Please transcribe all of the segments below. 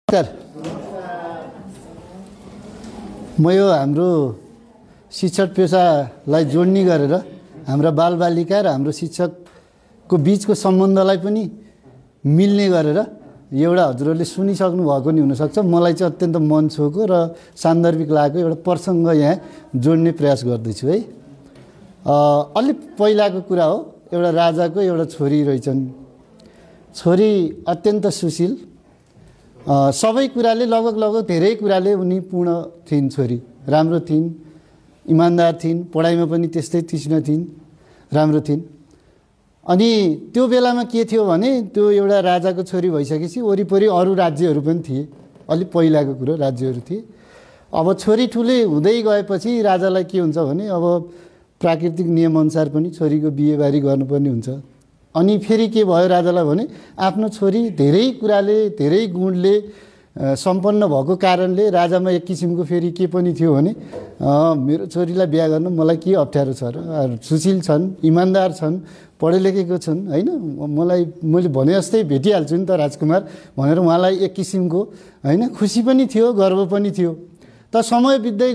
नमस्कार। म यो हाम्रो शिक्षक पेसालाई जोड्ने गरेर हाम्रा बालबालिका र हाम्रो शिक्षकको बीचको सम्बन्धलाई पनि मिल्ने गरेर एउटा हजुरहरूले सुनिसक्नु भएको नि हुनसक्छ, मलाई चाहिँ अत्यन्त मन छोएको र सान्दर्भिक लागेको एउटा प्रसङ्ग यहाँ जोड्ने प्रयास गर्दैछु है। अलि पहिलाको कुरा हो, एउटा राजाको एउटा छोरी रहेछन्। छोरी अत्यन्त सुशील, सबै कुराले लगभग धेरै कुराले उनी पूर्ण थिइन्। छोरी राम्रो थिइन्, इमान्दार थिइन्, पढाइमा पनि त्यस्तै तीक्ष्ण थिइन्, राम्रो थिइन्। अनि त्यो बेलामा के थियो भने त्यो एउटा राजाको छोरी भइसकेपछि वरिपरि अरू राज्यहरू पनि थिए, अलि पहिलाको कुरो राज्यहरू थिए। अब छोरी ठुलै हुँदै गएपछि राजालाई के हुन्छ भने अब प्राकृतिक नियमअनुसार पनि छोरीको बिहेबारी गर्नुपर्ने हुन्छ। अनि फेरि के भयो राजालाई भने आफ्नो छोरी धेरै कुराले धेरै गुणले सम्पन्न भएको कारणले राजामा एक किसिमको फेरि के पनि थियो भने मेरो छोरीलाई बिहा गर्न मलाई के अप्ठ्यारो छ र, सुशील छन्, इमान्दार छन्, पढे लेखेको छन् होइन, मैले भने जस्तै भेटिहाल्छु नि त राजकुमार भनेर उहाँलाई एक किसिमको होइन खुसी पनि थियो, गर्व पनि थियो। त समय बित्दै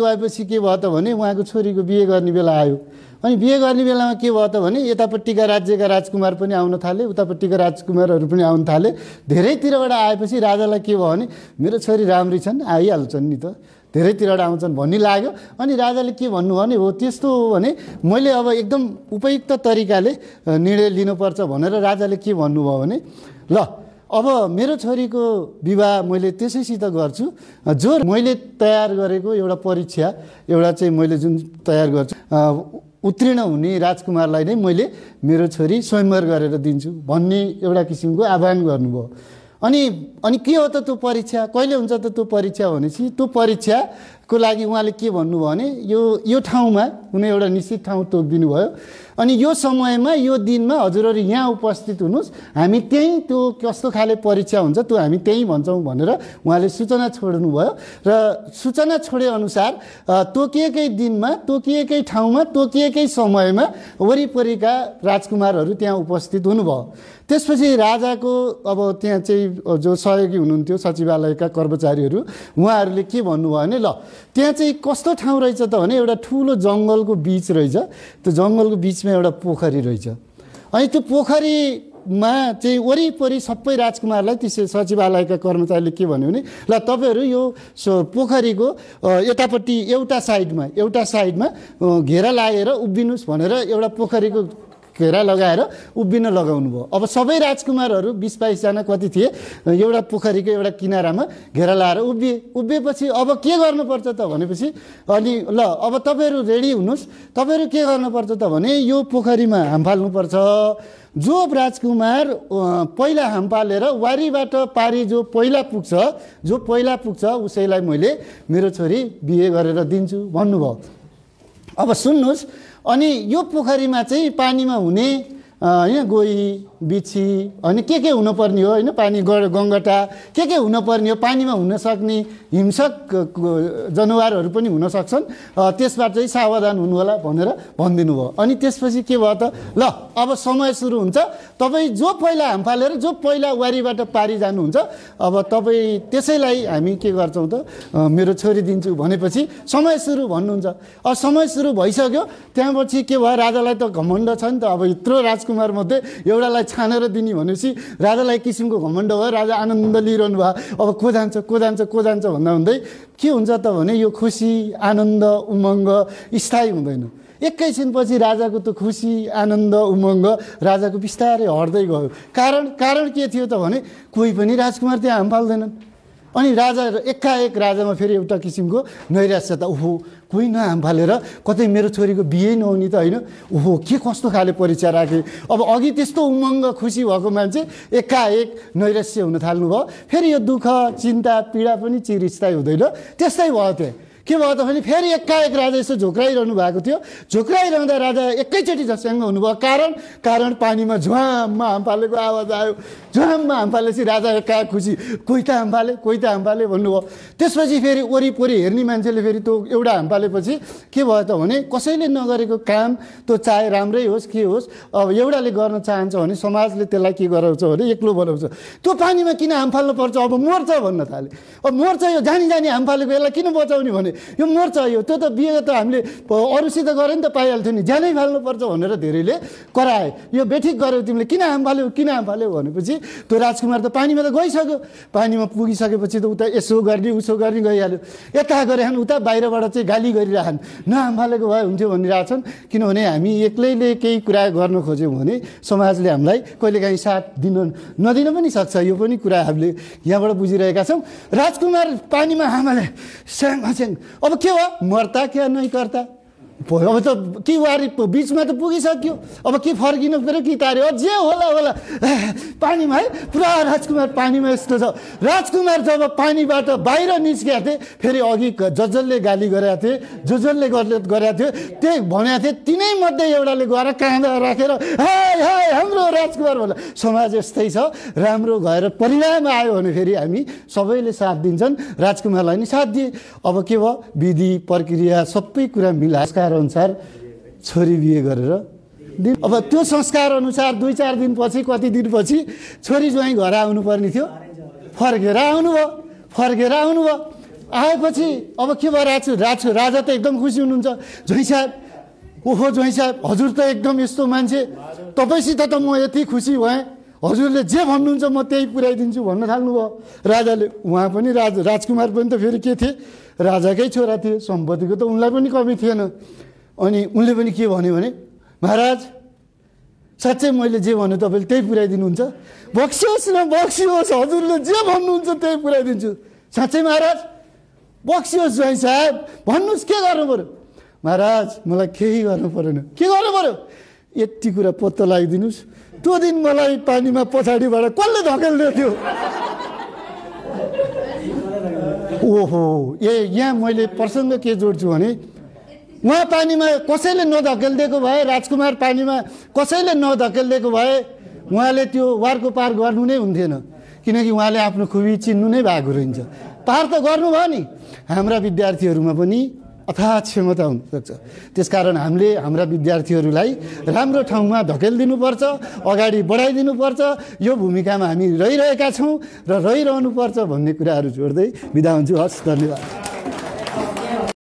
गएपछि के भयो त भने उहाँको छोरीको बिहे गर्ने बेला आयो। अनि बिहे गर्ने बेलामा के भयो त भने यतापट्टिका राज्यका राजकुमार पनि आउन थाले, उतापट्टिका राजकुमारहरू पनि आउन थाले। धेरैतिरबाट आएपछि राजालाई के भयो भने मेरो छोरी राम्री छन्, आइहाल्छन् नि त, धेरैतिरबाट आउँछन् भन्ने लाग्यो। अनि राजाले के भन्नुभयो भने हो त्यस्तो हो भने मैले अब एकदम उपयुक्त तरिकाले निर्णय लिनुपर्छ भनेर राजाले के भन्नुभयो भने ल अब मेरो छोरीको विवाह मैले त्यसैसित गर्छु जो मैले तयार गरेको एउटा परीक्षा एउटा चाहिँ मैले जुन तयार गर्छु उत्तीर्ण हुने राजकुमारलाई नै मैले मेरो छोरी स्वयंवर गरेर दिन्छु भन्ने एउटा किसिमको आह्वान गर्नुभयो। अनि के हो त त्यो परीक्षा, कहिले हुन्छ त त्यो परीक्षा भनेपछि त्यो परीक्षाको लागि उहाँले के भन्नुभयो भने यो ठाउँमा कुनै एउटा निश्चित ठाउँ तोकिदिनु भयो। अनि यो समयमा यो दिनमा हजुरहरू यहाँ उपस्थित हुनुहोस्, हामी त्यहीँ त्यो कस्तो खाले परीक्षा हुन्छ त्यो हामी त्यहीँ भन्छौँ भनेर उहाँले सूचना छोड्नुभयो। र सूचना छोडे अनुसार तोकिएकै दिनमा तोकिएकै ठाउँमा तोकिएकै समयमा वरिपरिका राजकुमारहरू त्यहाँ उपस्थित हुनुभयो। त्यसपछि राजाको अब त्यहाँ चाहिँ जो सहयोगी हुनुहुन्थ्यो सचिवालयका कर्मचारीहरू उहाँहरूले के भन्नुभयो भने ल त्यहाँ चाहिँ कस्तो ठाउँ रहेछ त भने एउटा ठुलो जङ्गलको बीच रहेछ, त्यो जङ्गलको बीचमा एउटा पोखरी रहेछ। अनि त्यो पोखरीमा चाहिँ वरिपरि सबै राजकुमारलाई त्यो सचिवालयका कर्मचारीले के भन्यो भने ल तपाईँहरू यो पोखरीको यतापट्टि एउटा साइडमा घेरा लागेर उभिनुहोस् भनेर एउटा पोखरीको घेरा लगाएर उभिन लगाउनु भयो। अब सबै राजकुमारहरू 20-22 जना कति थिए एउटा पोखरीको एउटा किनारामा घेरा लाएर उभिएपछि अब के गर्नुपर्छ त भनेपछि अनि ल अब तपाईँहरू रेडी हुनुहोस्, तपाईँहरू के गर्नुपर्छ त भने यो पोखरीमा हाम फाल्नुपर्छ। जो राजकुमार पहिला हाम फालेर वारीबाट पारी जो पहिला पुग्छ उसैलाई मैले मेरो छोरी बिहे गरेर दिन्छु भन्नुभयो। अब सुन्नुहोस्, अनि यो पोखरीमा चाहिँ पानीमा हुने होइन गोही बिच्छी अनि के हुनुपर्ने हो होइन, पानी गङ्गटा के हुनुपर्ने हो, पानीमा हुन सक्ने हिंसक जनावरहरू पनि हुन सक्छन्, त्यसबाट चाहिँ सावधान हुनु होला भनेर भनिदिनु भयो। अनि त्यसपछि के भयो त ल अब समय सुरु हुन्छ, तपाईँ जो पहिला हाम फालेर जो पहिला वारीबाट पारी जानुहुन्छ अब तपाईँ त्यसैलाई हामी के गर्छौँ त मेरो छोरी दिन्छु भनेपछि समय सुरु भन्नुहुन्छ। अब समय सुरु भइसक्यो, त्यहाँपछि के भयो राजालाई त घमण्ड छ नि त, अब यत्रो राजकुमार मध्ये एउटालाई छानेर दिने भनेपछि राजालाई एक किसिमको घमण्ड भयो। राजा आनन्द लिइरहनु भयो, अब को जान्छ भन्दै के हुन्छ त भने यो खुसी आनन्द उमङ्ग स्थायी हुँदैन। एकैछिनपछि राजाको त खुसी आनन्द उमङ्ग राजाको बिस्तारै हट्दै गयो। कारण के थियो त भने कोही पनि राजकुमार त्यहाँ हाम फाल्दैनन्। अनि राजा एकाएक राजामा फेरि एउटा किसिमको नैराश्यता, ओहो कोही नहाम फालेर कतै मेरो छोरीको बिहे नहुने त होइन, ओहो के कस्तो खाले परीक्षा राखे। अब अघि त्यस्तो उमङ्ग खुसी भएको मान्छे एकाएक नैराश्य हुन थाल्नुभयो। फेरि यो दुःख चिन्ता पीडा पनि चिरस्थायी हुँदैन, त्यस्तै भयो। के भयो त भने फेरि एकाएक राजा यसो झोक्राइरहनु भएको थियो। झोक्राइरहँदा राजा एकैचोटि झस्याङ्ग हुनुभयो। कारण पानीमा झ्वाममा हाम फालेको आवाज आयो। झ्वाममा हाम फालेपछि राजा एकाएक खुसी, कोही त हाम फाले भन्नुभयो। त्यसपछि फेरि वरिपरि हेर्ने मान्छेले फेरि त्यो एउटा हाम फालेपछि के भयो त भने कसैले नगरेको काम त्यो चाहे राम्रै होस् के होस्, अब एउटाले गर्न चाहन्छ भने समाजले त्यसलाई के गराउँछ भने एक्लो बनाउँछ। त्यो पानीमा किन हाम फाल्नु पर्छ, अब मर्छ भन्न थाले। अब मर्छ, यो जानी हाम फालेको, यसलाई किन बचाउने भने यो मर्छ, यो त्यो त बिहे त हामीले अरूसित गरे नि त पाइहाल्थ्यो नि, ज्यानै फाल्नुपर्छ भनेर धेरैले कराए। यो बेठिक गर्यो, तिमीले किन हाम फाल्यो भनेपछि त्यो राजकुमार त पानीमा त गइसक्यो। पानीमा पुगिसकेपछि त उता यसो गर्ने उसो गर्ने गइहाल्यो। यता गरेछन् उता बाहिरबाट चाहिँ गाली गरिरहन्, नहाम फालेको भए हुन्थ्यो भनिरहेछन्। किनभने हामी एक्लैले केही कुरा गर्न खोज्यौँ भने समाजले हामीलाई कहिलेकाहीँ साथ नदिन पनि सक्छ। यो पनि कुरा हामीले यहाँबाट बुझिरहेका छौँ। राजकुमार पानीमा हामाले स्याङ, अब के भयो, मर्ता क्या नै कर्ता, अब त कि वारी बिचमा त पुगिसक्यो, अब के फर्किनु पऱ्यो कि तार्यो, जे होला पानीमा है। पुरा राजकुमार पानीमा यस्तो छ। राजकुमार जब पानीबाट बाहिर निस्केका थिए, फेरि अघि जसले गाली गरेका थिए, जसले गरेका थियो, त्यही भनेका थिए, तिनै मध्ये एउटाले गएर काँधा राखेर हाय हाम्रो राजकुमार भन्दा। समाज यस्तै छ, राम्रो भएर परिणाम आयो भने फेरि हामी सबैले साथ दिन्छन्, राजकुमारलाई नि साथ दिए। अब के भयो, विधि प्रक्रिया सबै कुरा मिलाएर अनुसार छोरी बिहे गरेर अब त्यो संस्कार अनुसार 2-4 दिनपछि कति दिनपछि छोरी ज्वाइँ घर आउनुपर्ने थियो, फर्केर आउनुभयो। आएपछि अब के भयो, राजा त एकदम खुसी हुनुहुन्छ। ज्वाइँ साहब हजुर त एकदम यस्तो मान्छे, तपाईँसित त म यति खुसी भएँ, हजुरले जे भन्नुहुन्छ म त्यही पुर्याइदिन्छु भन्न थाल्नुभयो राजाले। उहाँ पनि राजकुमार पनि त फेरि के थिए, राजाकै छोरा थिए, सम्पत्तिको त उनलाई पनि कमी थिएन। अनि उनले पनि के भन्यो भने, महाराज साँच्चै मैले जे भन्यो तपाईँले त्यही पुर्याइदिनुहुन्छ, बक्सियोस् न बक्सियोस्, हजुरले जे भन्नुहुन्छ त्यही पुर्याइदिन्छु। साँच्चै महाराज बक्सियोस् ज्वाइँ साहब, भन्नुहोस् के गर्नु पऱ्यो। महाराज मलाई केही गर्नु परेन, के गर्नु पऱ्यो, यति कुरा पत्तो लगाइदिनुहोस्, त्यो दिन मलाई पानीमा पछाडिबाट कसले धकेल्दै थियो। ओहो, यहाँ मैले प्रसङ्ग के जोड्छु भने, उहाँ पानीमा कसैले नधकेलिदिएको भए, राजकुमार पानीमा कसैले नधकेलिदिएको भए उहाँले त्यो वारको पार गर्नु नै हुन्थेन, किनकि उहाँले आफ्नो खुबी चिन्नु नै भएको रहन्छ। पार त गर्नुभयो नि। हाम्रा विद्यार्थीहरूमा पनि अथाह क्षमता हुनसक्छ। त्यसकारण हामीले हाम्रा विद्यार्थीहरूलाई राम्रो ठाउँमा धकेलिदिनुपर्छ, अगाडि बढाइदिनुपर्छ। यो भूमिकामा हामी रहिरहेका छौँ र रहिरहनुपर्छ भन्ने कुराहरू जोड्दै बिदा हुन्छु। हस्, धन्यवाद।